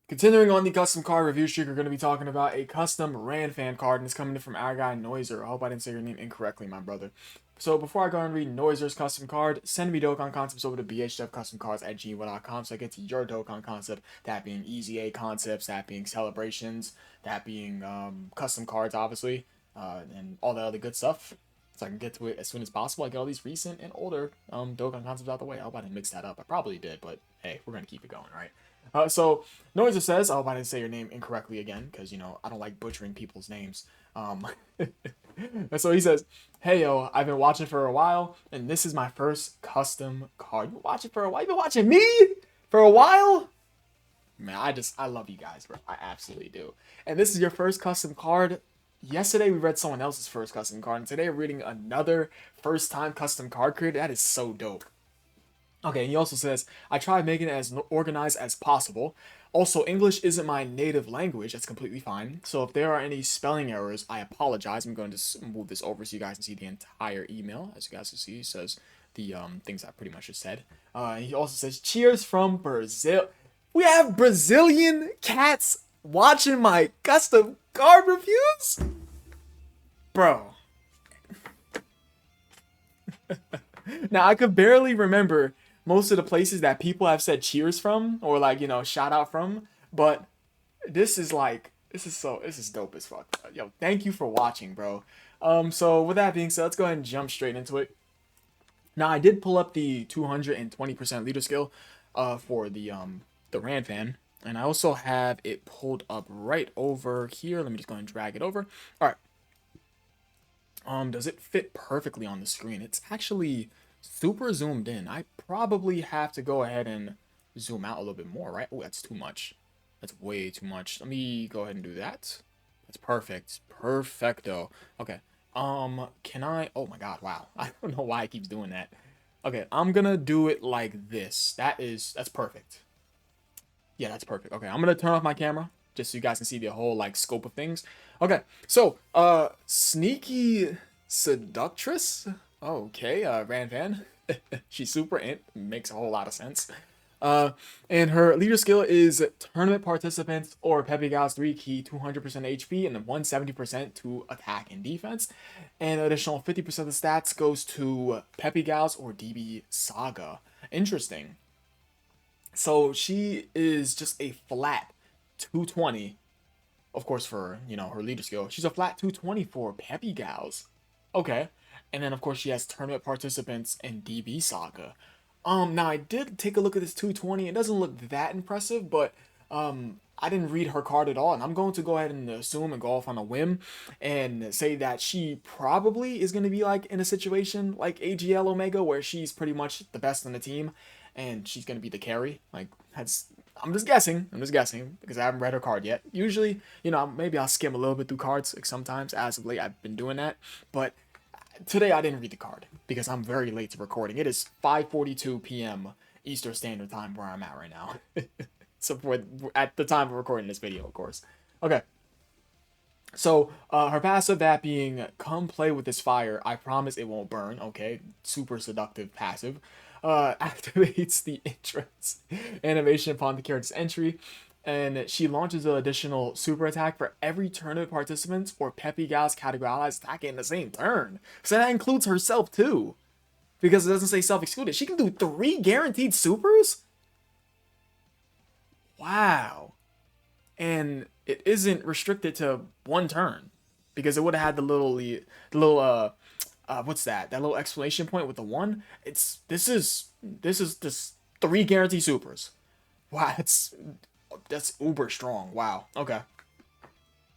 Continuing on the custom card review streak, we're going to be talking about a custom Ranfan card, and it's coming in from our guy Noiser. I hope I didn't say your name incorrectly, my brother. So before I go and read Noiser's custom card, send me Dokkan concepts over to bhfcustomcards@gmail.com so I get to your Dokkan concept, that being Easy A concepts, that being celebrations, that being custom cards, obviously, and all that other good stuff. So I can get to it as soon as possible. I get all these recent and older Dokkan concepts out the way. I hope I didn't mix that up. I probably did, but hey, we're going to keep it going, right? So Noiser says, I hope I didn't say your name incorrectly again, because, I don't like butchering people's names. So he says, hey, yo, I've been watching for a while, and this is my first custom card. You've been watching for a while? You've been watching me for a while? Man, I love you guys, bro. I absolutely do. And this is your first custom card. Yesterday, we read someone else's first custom card, and today we're reading another first-time custom card creator. That is so dope. Okay, and he also says, I try making it as organized as possible. Also, English isn't my native language. That's completely fine. So if there are any spelling errors, I apologize. I'm going to move this over so you guys can see the entire email. As you guys can see, he says the things I pretty much just said. He also says, cheers from Brazil. We have Brazilian cats watching my custom card reviews? Bro. Now, I could barely remember most of the places that people have said cheers from or shout out from, but this is dope as fuck. Yo, thank you for watching, bro. So with that being said, let's go ahead and jump straight into it. Now, I did pull up the 220% leader skill for the Ranfan, and I also have it pulled up right over here. Let me just go ahead and drag it over. All right. Does it fit perfectly on the screen? It's actually super zoomed in. I probably have to go ahead and zoom out a little bit more, right? Oh, that's too much. That's way too much. Let me go ahead and do that. That's perfect. Perfecto. Okay. Can I? Oh my God, wow. I don't know why it keeps doing that. Okay, I'm gonna do it like this. That's perfect. Yeah, that's perfect. Okay, I'm gonna turn off my camera just so you guys can see the whole scope of things. Okay, so sneaky seductress. Okay, Ranfan. She's super int. Makes a whole lot of sense. And her leader skill is tournament participants or Pepe Gal's 3 key, 200% HP, and then 170% to attack and defense. And additional 50% of the stats goes to Pepe Gal's or DB Saga. Interesting. So she is just a flat 220, of course, for her leader skill. She's a flat 220 for Pepe Gals. Okay. And then of course she has tournament participants and DB Saga. Now I did take a look at this 220. It doesn't look that impressive, but I didn't read her card at all, and I'm going to go ahead and assume and go off on a whim and say that she probably is going to be in a situation like AGL Omega where she's pretty much the best on the team and she's going to be the carry. I'm just guessing. I'm just guessing because I haven't read her card yet. Usually, maybe I'll skim a little bit through cards sometimes. As of late, I've been doing that, but today I didn't read the card because I'm very late to recording. It is 5:42 p.m. Eastern Standard Time where I'm at right now. So at the time of recording this video, of course. Okay. So her passive, that being come play with this fire, I promise it won't burn. Okay, super seductive passive. Activates the entrance animation upon the character's entry, and she launches an additional super attack for every tournament participants or Pepe Gal's category allies attacking in the same turn. So that includes herself too, because it doesn't say self-excluded. She can do 3 guaranteed supers. Wow. And it isn't restricted to 1 turn, because it would have had the little what's that? That little exclamation point with the 1. This is just 3 guaranteed supers. Wow, that's uber strong. Wow. Okay.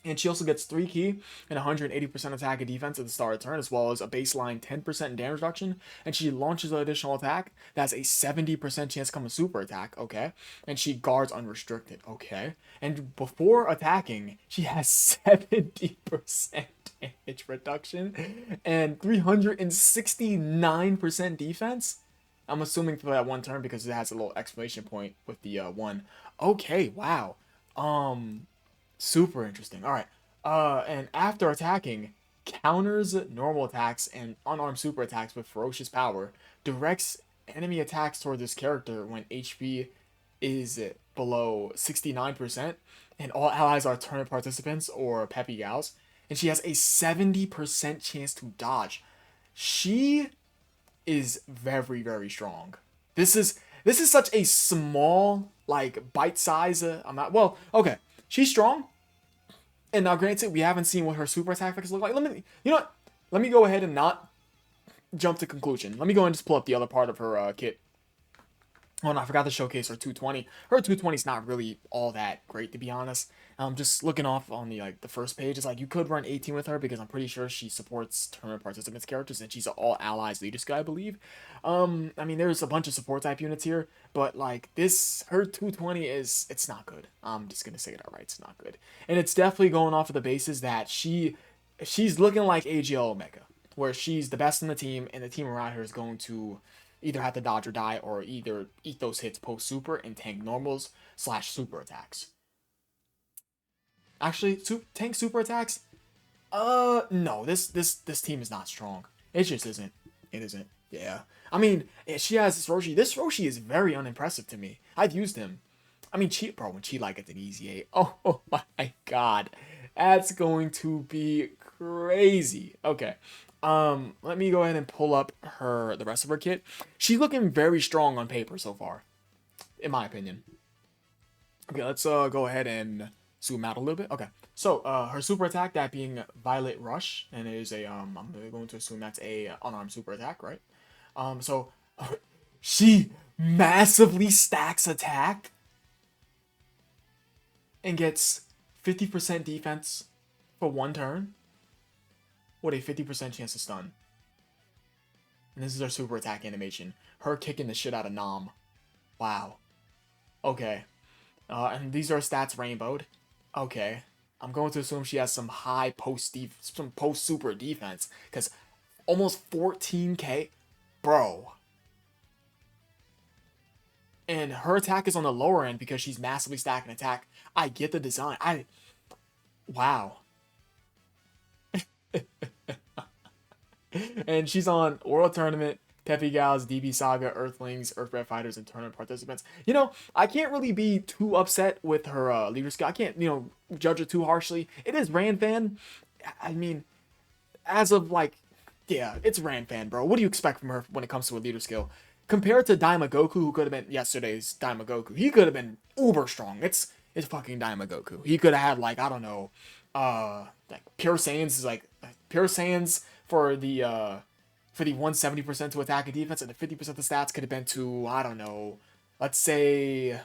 And she also gets 3 key and 180% attack and defense at the start of the turn, as well as a baseline 10% damage reduction. And she launches an additional attack that's a 70% chance to come a super attack. Okay. And she guards unrestricted. Okay. And before attacking, she has 70% damage reduction and 369% defense. I'm assuming for that 1 turn because it has a little exclamation point with the 1. Okay, wow. Super interesting. All right. And after attacking, counters normal attacks and unarmed super attacks with ferocious power. Directs enemy attacks toward this character when HP is below 69%, and all allies are tournament participants or Peppy Gals, and she has a 70% chance to dodge. She is very, very strong. This is such a small, like, bite size. I'm not well. Okay, she's strong, and now granted, we haven't seen what her super attack effects look like. You know what? Let me go ahead and not jump to conclusion. Let me go and just pull up the other part of her kit. Oh, no, I forgot to showcase her 220. Her 220 is not really all that great, to be honest. Just looking off on the the first page, it's like you could run 18 with her because I'm pretty sure she supports tournament participants characters and she's an all allies leader skill, I believe. I mean, there's a bunch of support type units here, but like this, her 220 it's not good. I'm just gonna say it outright, it's not good, and it's definitely going off of the basis that she's looking like AGL Omega, where she's the best in the team, and the team around her is going to either have to dodge or die, or either eat those hits post super and tank normals / super attacks. Actually, tank super attacks. No, this team is not strong. It just isn't. It isn't. Yeah. I mean, she has this Roshi. This Roshi is very unimpressive to me. I've used him. I mean, bro, when she like gets an easy 8. Oh my god. That's going to be crazy. Okay. Let me go ahead and pull up the rest of her kit. She's looking very strong on paper so far, in my opinion. Okay, let's go ahead and zoom out a little bit. Okay, so her super attack, that being Violet Rush, and it is a I'm going to assume that's a unarmed super attack, right? So she massively stacks attack and gets 50% defense for 1 turn with a 50% chance to stun. And this is her super attack animation. Her kicking the shit out of Nam. Wow. Okay. And these are stats rainbowed. Okay. I'm going to assume she has some high post super defense, because almost 14k, bro. And her attack is on the lower end because she's massively stacking attack. I get the design. Wow. And she's on World Tournament, Peppy Gals, DB Saga, Earthlings, Earthbred Fighters, and tournament participants. You know, I can't really be too upset with her leader skill. I can't, judge her too harshly. It is Ranfan. I mean, as of yeah, it's Ranfan, bro. What do you expect from her when it comes to a leader skill? Compared to Daima Goku, who could have been yesterday's Daima Goku, he could have been uber strong. It's fucking Daima Goku. He could have had I don't know, Pure Saiyans is Pure Saiyans for the 170% to attack and defense, and the 50% of the stats could have been to, I don't know, let's say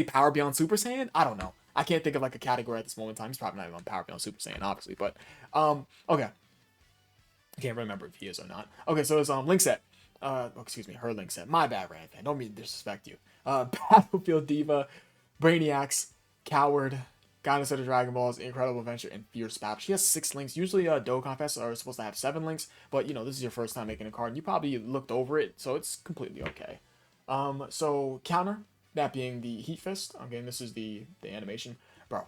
Power Beyond Super Saiyan. I don't know. I can't think of a category at this moment in time. He's probably not even on Power Beyond Super Saiyan, obviously, but okay. I can't remember if he is or not. Okay, so it's link set. Excuse me, her link set. My bad, Ranfan. Don't mean to disrespect you. Battlefield Diva, Brainiacs, Coward, Guidance of the Dragon Balls, Incredible Adventure, and Fierce Battle. She has 6 links. Usually, Dokkanfest are supposed to have 7 links, but this is your first time making a card, and you probably looked over it, so it's completely okay. So counter, that being the Heat Fist. Again, this is the animation, bro.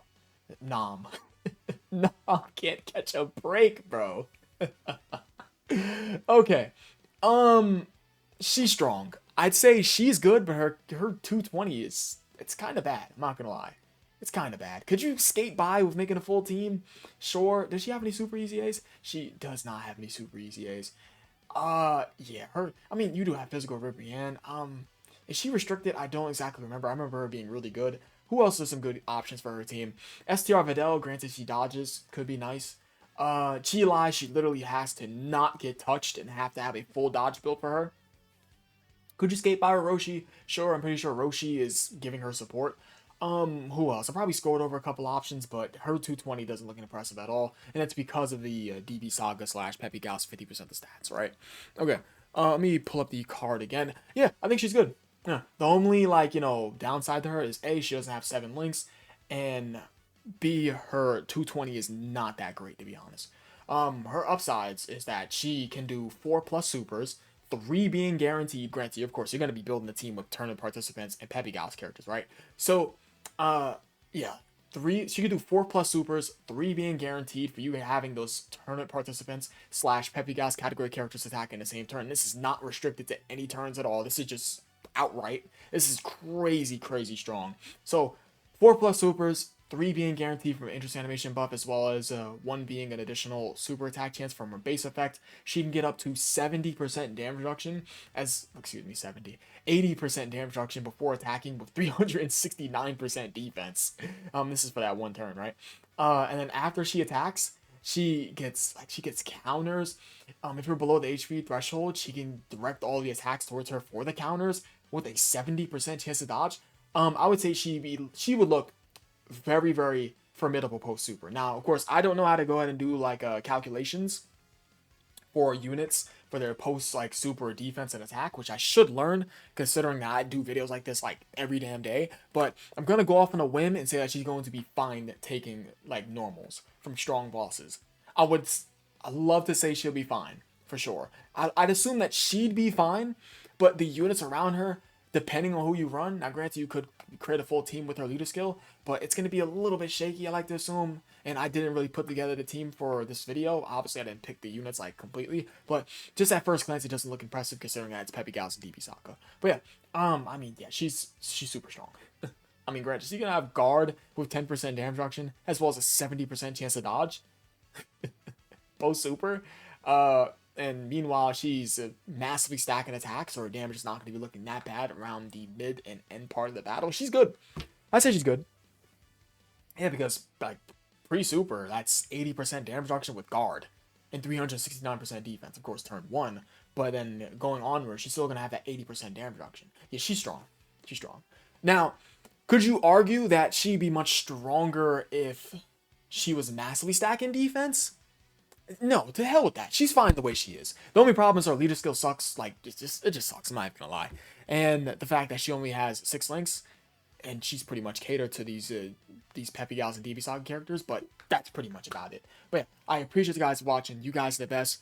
Nam, Nam can't catch a break, bro. Okay, she's strong. I'd say she's good, but her 220 it's kind of bad. I'm not gonna lie. It's kind of bad. Could you skate by with making a full team? Sure. Does she have any super easy A's? She does not have any super easy A's. Yeah, I mean, you do have physical Ribrianne. Is she restricted? I don't exactly remember. I remember her being really good. Who else has some good options for her team? STR Videl, granted she dodges, could be nice. Chi, she literally has to not get touched and have to have a full dodge build for her. Could you skate by Roshi? Sure, I'm pretty sure Roshi is giving her support. Who else? I probably scored over a couple options, but her 220 doesn't look impressive at all, and that's because of the DB Saga / Peppy Gals 50% of the stats, right? Okay, let me pull up the card again. Yeah, I think she's good. Yeah, the only downside to her is A, she doesn't have 7 links, and B, her 220 is not that great, to be honest. Her upsides is that she can do 4+ supers, 3 being guaranteed. Granted, of course, you're going to be building a team with tournament participants and Peppy Gals characters, right? So, yeah, 3, she could do 4+ supers, 3 being guaranteed for you having those tournament participants / Peppy Gals category characters attack in the same turn. This is not restricted to any turns at all. This is just outright. This is crazy strong. So 4+ supers, 3 being guaranteed from an interest animation buff, as well as 1 being an additional super attack chance from her base effect. She can get up to 70% damage reduction, 80% damage reduction before attacking with 369% defense. This is for that one turn, right? And then after she attacks, she gets counters. If you're below the HP threshold, she can direct all the attacks towards her for the counters with a 70% chance to dodge. I would say she would look very formidable post super. Now, of course, I don't know how to go ahead and do like calculations for units for their post like super defense and attack, which I should learn considering that I do videos like this like every damn day. But I'm gonna go off on a whim and say that she's going to be fine taking like normals from strong bosses. I'd love to say she'll be fine for sure. I'd assume that she'd be fine, but the units around her, depending on who you run, now granted you could create a full team with her leader skill, but it's going to be a little bit shaky, I like to assume, and I didn't really put together the team for this video. Obviously I didn't pick the units like completely, but just at first glance it doesn't look impressive considering that it's Peppy Gals and DB Saka. But yeah, I mean, yeah, she's super strong. I mean, granted, she's going to have guard with 10% damage reduction, as well as a 70% chance to dodge. Post super. And meanwhile, she's massively stacking attacks, so her damage is not going to be looking that bad around the mid and end part of the battle. She's good. I say she's good. Yeah, because like pre-super, that's 80% damage reduction with guard and 369% defense. Of course, turn 1. But then going onward, she's still going to have that 80% damage reduction. Yeah, she's strong. She's strong. Now, could you argue that she'd be much stronger if she was massively stacking defense? No, to hell with that. She's fine the way she is. The only problem is her leader skill sucks. Like, it just sucks. I'm not even gonna lie. And the fact that she only has 6 links, and she's pretty much catered to these Peppy Gals and DB Saga characters, but that's pretty much about it. But yeah, I appreciate you guys watching. You guys are the best.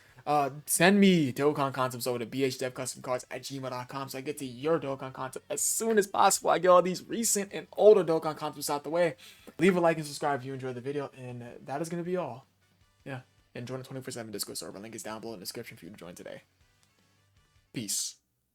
Send me Dokkan concepts over to bhdevcustomcards@gmail.com so I get to your Dokkan concept as soon as possible. I get all these recent and older Dokkan concepts out the way. Leave a like and subscribe if you enjoyed the video, and that is gonna be all. Yeah. And join the 24/7 Discord server. Link is down below in the description for you to join today. Peace.